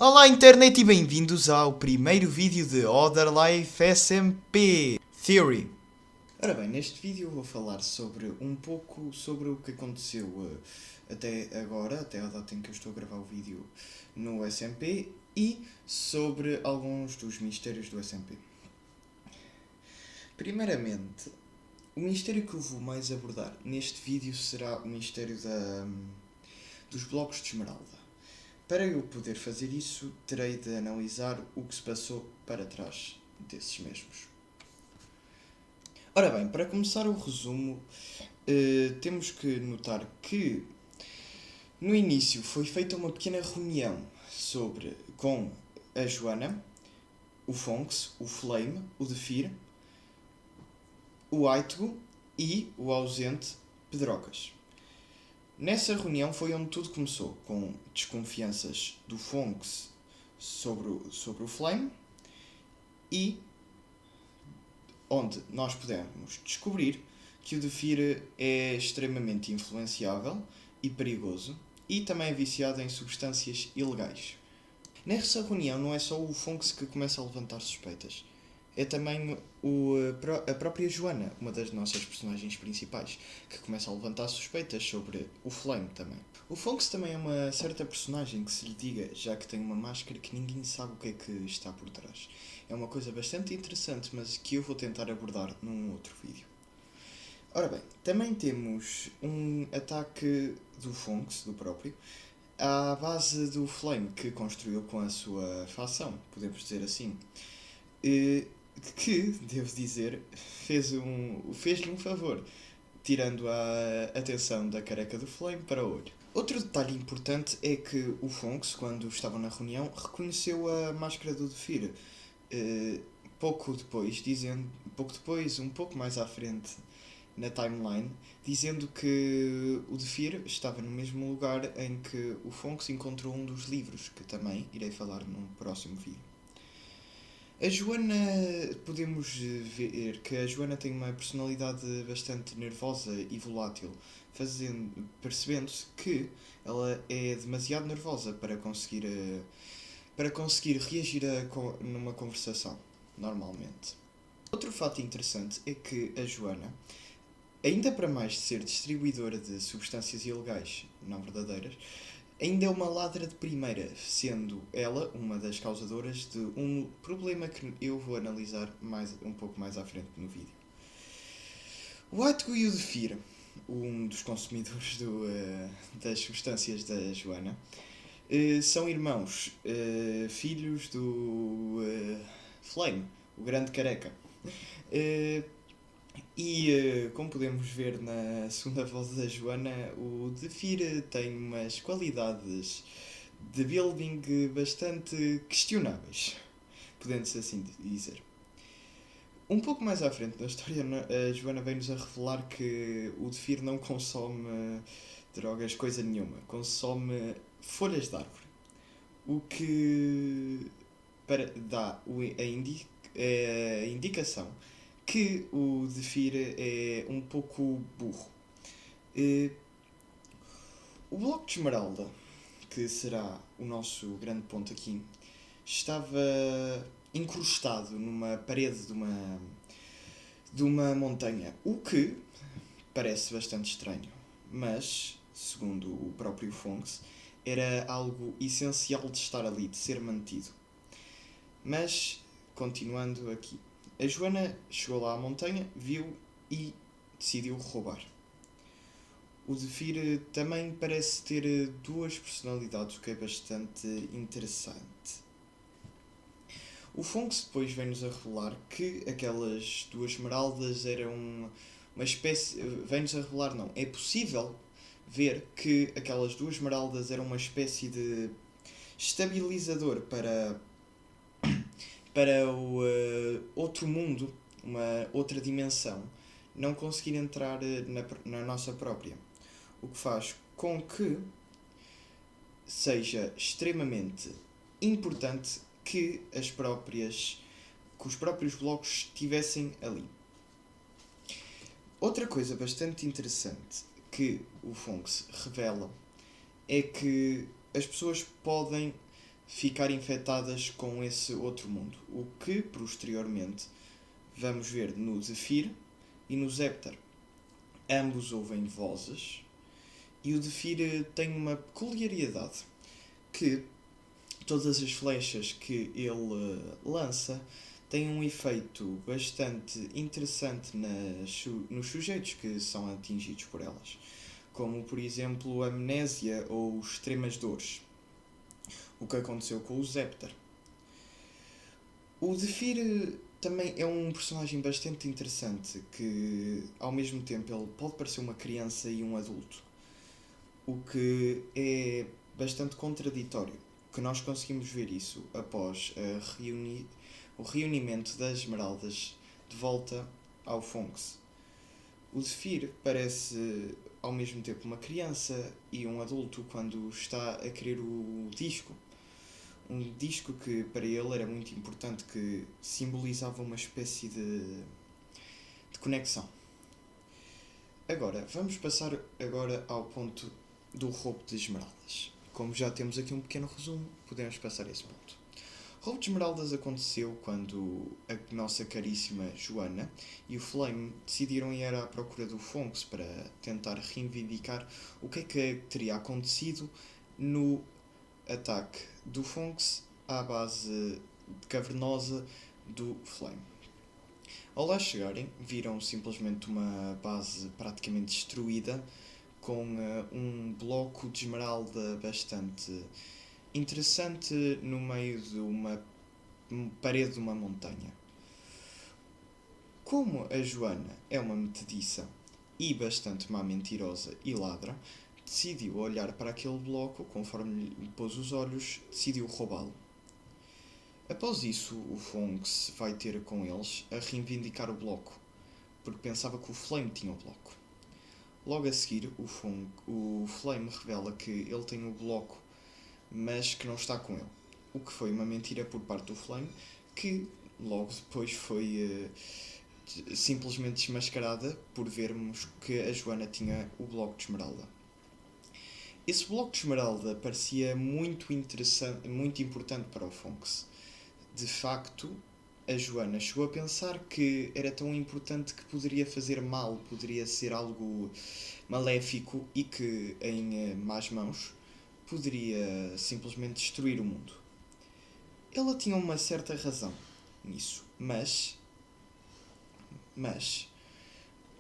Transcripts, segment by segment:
Olá internet e bem-vindos ao primeiro vídeo de Other Life SMP Theory. Ora bem, neste vídeo eu vou falar um pouco sobre o que aconteceu até agora, até a data em que eu estou a gravar o vídeo no SMP e sobre alguns dos mistérios do SMP. Primeiramente, o mistério que eu vou mais abordar neste vídeo será o mistério dos blocos de esmeralda. Para eu poder fazer isso, terei de analisar o que se passou para trás desses mesmos. Ora bem, para começar o resumo, temos que notar que no início foi feita uma pequena reunião com a Joana, o Fonks, o Flame, o Defir, o Aitgo e o ausente Pedrocas. Nessa reunião foi onde tudo começou, com desconfianças do Fonks sobre o Flame e onde nós pudemos descobrir que o Defir é extremamente influenciável e perigoso e também é viciado em substâncias ilegais. Nessa reunião não é só o Fonks que começa a levantar suspeitas. É também a própria Joana, uma das nossas personagens principais, que começa a levantar suspeitas sobre o Flame também. O Fonks também é uma certa personagem que se lhe diga, já que tem uma máscara que ninguém sabe o que é que está por trás. É uma coisa bastante interessante, mas que eu vou tentar abordar num outro vídeo. Ora bem, também temos um ataque do Fonks, do próprio, à base do Flame que construiu com a sua facção, podemos dizer assim. Que, devo dizer, fez-lhe um favor, tirando a atenção da careca do Flame para o olho. Outro detalhe importante é que o Fonks, quando estavam na reunião, reconheceu a máscara do Defir. Pouco depois, um pouco mais à frente na timeline, dizendo que o Defir estava no mesmo lugar em que o Fonks encontrou um dos livros, que também irei falar num próximo vídeo. A Joana, podemos ver que a Joana tem uma personalidade bastante nervosa e volátil, percebendo-se que ela é demasiado nervosa para conseguir reagir numa conversação, normalmente. Outro fato interessante é que a Joana, ainda para mais ser distribuidora de substâncias ilegais não verdadeiras, ainda é uma ladra de primeira, sendo ela uma das causadoras de um problema que eu vou analisar um pouco mais à frente no vídeo. O Aitgo e o Defir, um dos consumidores das substâncias da Joana, são irmãos, filhos do Flame, o grande careca. Como podemos ver na segunda voz da Joana, o Defir tem umas qualidades de building bastante questionáveis, podendo-se assim dizer. Um pouco mais à frente na história, a Joana vem-nos a revelar que o Defir não consome drogas coisa nenhuma, consome folhas de árvore, o que dá a indicação que o Defir é um pouco burro. O bloco de esmeralda, que será o nosso grande ponto aqui, estava incrustado numa parede de uma montanha, o que parece bastante estranho, mas, segundo o próprio Fonks, era algo essencial de estar ali, de ser mantido. Mas, continuando aqui, a Joana chegou lá à montanha, viu e decidiu roubar. O Defir também parece ter duas personalidades, o que é bastante interessante. O Fonks depois vem-nos a revelar que aquelas duas esmeraldas eram uma espécie... Vem-nos a revelar, não. É possível ver que aquelas duas esmeraldas eram uma espécie de estabilizador para o outro mundo, uma outra dimensão, não conseguir entrar na nossa própria. O que faz com que seja extremamente importante que os próprios blocos estivessem ali. Outra coisa bastante interessante que o Fonks revela é que as pessoas podem ficar infectadas com esse outro mundo, o que posteriormente vamos ver no Zephyr e no Zepter. Ambos ouvem vozes e o Zephyr tem uma peculiaridade, que todas as flechas que ele lança têm um efeito bastante interessante nos sujeitos que são atingidos por elas, como por exemplo amnésia ou extremas dores, o que aconteceu com o Zepter. O Zephyr também é um personagem bastante interessante, que ao mesmo tempo ele pode parecer uma criança e um adulto, o que é bastante contraditório, que nós conseguimos ver isso após o reunimento das Esmeraldas de volta ao Fonks. O Zephyr parece ao mesmo tempo uma criança e um adulto quando está a querer o disco. Um disco que para ele era muito importante, que simbolizava uma espécie de conexão. Agora, vamos passar agora ao ponto do roubo de esmeraldas. Como já temos aqui um pequeno resumo, podemos passar a esse ponto. O roubo de esmeraldas aconteceu quando a nossa caríssima Joana e o Flame decidiram ir à procura do Fonks para tentar reivindicar o que é que teria acontecido no ataque do Fonks à base cavernosa do Flame. Ao lá chegarem, viram simplesmente uma base praticamente destruída, com um bloco de esmeralda bastante interessante no meio de uma parede de uma montanha. Como a Joana é uma metediça e bastante má mentirosa e ladra, decidiu olhar para aquele bloco, conforme lhe pôs os olhos, decidiu roubá-lo. Após isso, o Fonks vai ter com eles a reivindicar o bloco, porque pensava que o Flame tinha o bloco. Logo a seguir, o Flame revela que ele tem o bloco, mas que não está com ele, o que foi uma mentira por parte do Flame, que logo depois foi simplesmente desmascarada por vermos que a Joana tinha o bloco de esmeralda. Esse bloco de esmeralda parecia muito interessante, muito importante para o Fonks. De facto, a Joana chegou a pensar que era tão importante que poderia fazer mal, poderia ser algo maléfico e que, em más mãos, poderia simplesmente destruir o mundo. Ela tinha uma certa razão nisso, mas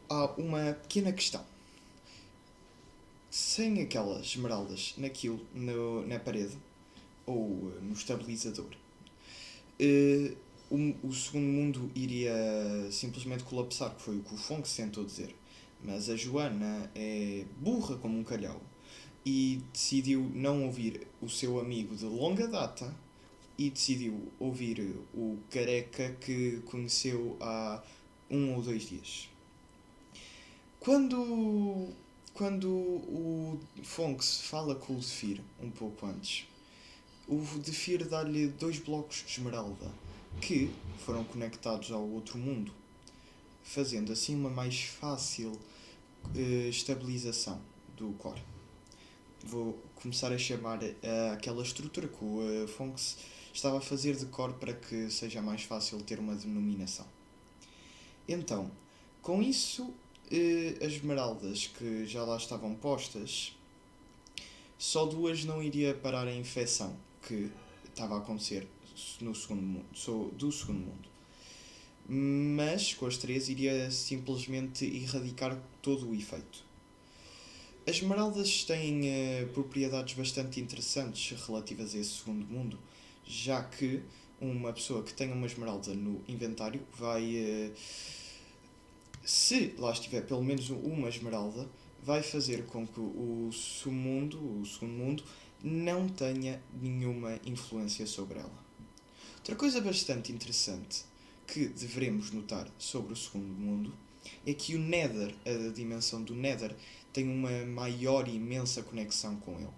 há uma pequena questão. Sem aquelas esmeraldas na parede ou no estabilizador, o segundo mundo iria simplesmente colapsar, que foi o que o Fonks tentou dizer. Mas a Joana é burra como um calhau e decidiu não ouvir o seu amigo de longa data e decidiu ouvir o careca que conheceu há 1 ou 2 dias. Quando o Fonks fala com o Zephyr um pouco antes, o Zephyr dá-lhe 2 blocos de esmeralda que foram conectados ao outro mundo, fazendo assim uma mais fácil estabilização do core. Vou começar a chamar aquela estrutura que o Fonks estava a fazer de core para que seja mais fácil ter uma denominação. Então, com isso, as esmeraldas que já lá estavam postas, só 2 não iria parar a infecção que estava a acontecer no segundo mundo, do segundo mundo. Mas com as 3 iria simplesmente erradicar todo o efeito. As esmeraldas têm propriedades bastante interessantes relativas a esse segundo mundo, já que uma pessoa que tenha uma esmeralda no inventário vai, se lá estiver pelo menos uma esmeralda, vai fazer com que o segundo mundo, não tenha nenhuma influência sobre ela. Outra coisa bastante interessante que devemos notar sobre o segundo mundo é que o Nether, a dimensão do Nether, tem uma maior e imensa conexão com ele,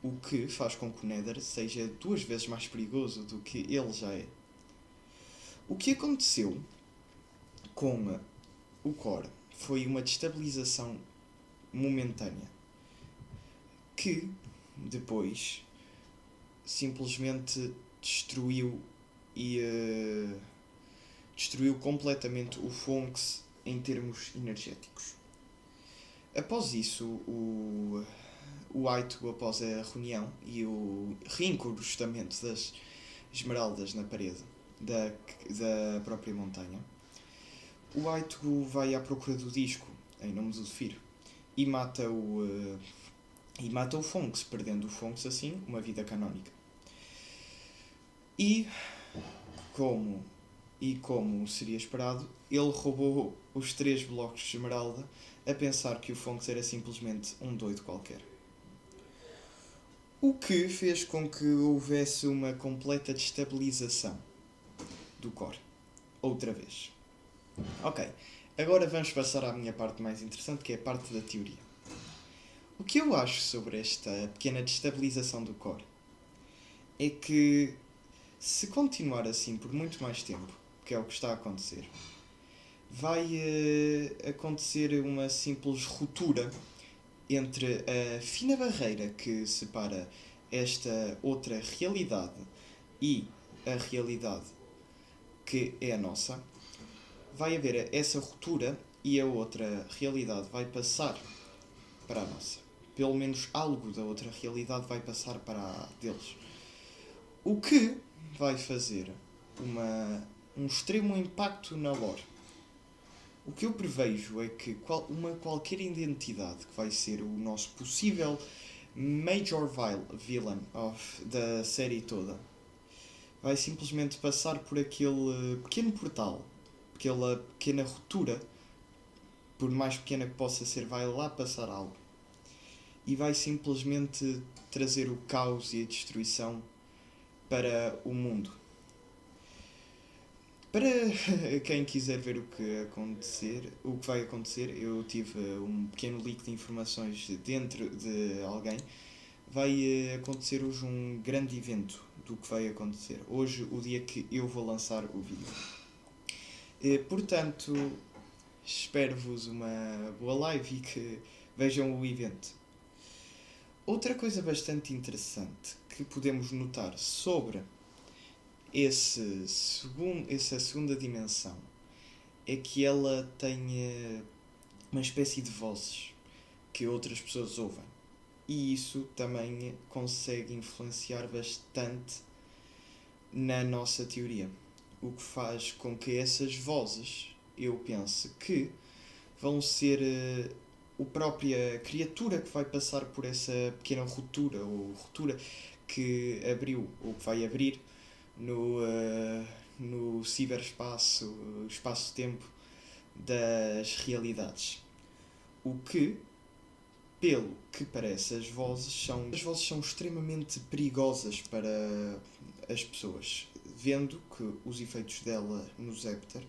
o que faz com que o Nether seja 2 vezes mais perigoso do que ele já é. O que aconteceu com o core foi uma destabilização momentânea, que depois simplesmente destruiu e destruiu completamente o Fonks em termos energéticos. Após isso, o Aito, após a reunião e o reincrustamento das esmeraldas na parede da própria montanha, o Aito vai à procura do disco, em nome do Zephyr, e mata o Fonks, perdendo o Fonks assim uma vida canónica. E como seria esperado, ele roubou os 3 blocos de esmeralda a pensar que o Fonks era simplesmente um doido qualquer. O que fez com que houvesse uma completa destabilização do core. Outra vez. Ok, agora vamos passar à minha parte mais interessante, que é a parte da teoria. O que eu acho sobre esta pequena destabilização do core é que, se continuar assim por muito mais tempo, que é o que está a acontecer, vai acontecer uma simples ruptura entre a fina barreira que separa esta outra realidade e a realidade que é a nossa. Vai haver essa ruptura e a outra realidade vai passar para a nossa. Pelo menos algo da outra realidade vai passar para a deles. O que vai fazer um extremo impacto na lore. O que eu prevejo é que qualquer identidade que vai ser o nosso possível major villain da série toda vai simplesmente passar por aquele pequeno portal, aquela pequena ruptura, por mais pequena que possa ser, vai lá passar algo. E vai simplesmente trazer o caos e a destruição para o mundo. Para quem quiser ver o que vai acontecer, eu tive um pequeno leak de informações dentro de alguém. Vai acontecer hoje um grande evento do que vai acontecer. Hoje, o dia que eu vou lançar o vídeo. Portanto, espero-vos uma boa live e que vejam o evento. Outra coisa bastante interessante que podemos notar sobre essa segunda dimensão é que ela tem uma espécie de vozes que outras pessoas ouvem. E isso também consegue influenciar bastante na nossa teoria. O que faz com que essas vozes, eu pense que vão ser a própria criatura que vai passar por essa pequena ruptura, ou ruptura que abriu, ou que vai abrir no ciberespaço, espaço-tempo das realidades. O que, pelo que parece, as vozes são extremamente perigosas para as pessoas, vendo que os efeitos dela no Zepter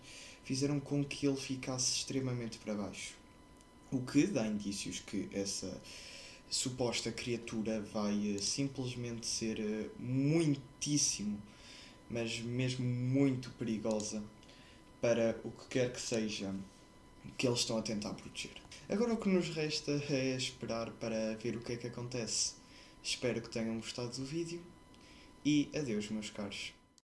fizeram com que ele ficasse extremamente para baixo. O que dá indícios que essa suposta criatura vai simplesmente ser muitíssimo, mas mesmo muito perigosa para o que quer que seja que eles estão a tentar proteger. Agora o que nos resta é esperar para ver o que é que acontece. Espero que tenham gostado do vídeo e adeus, meus caros.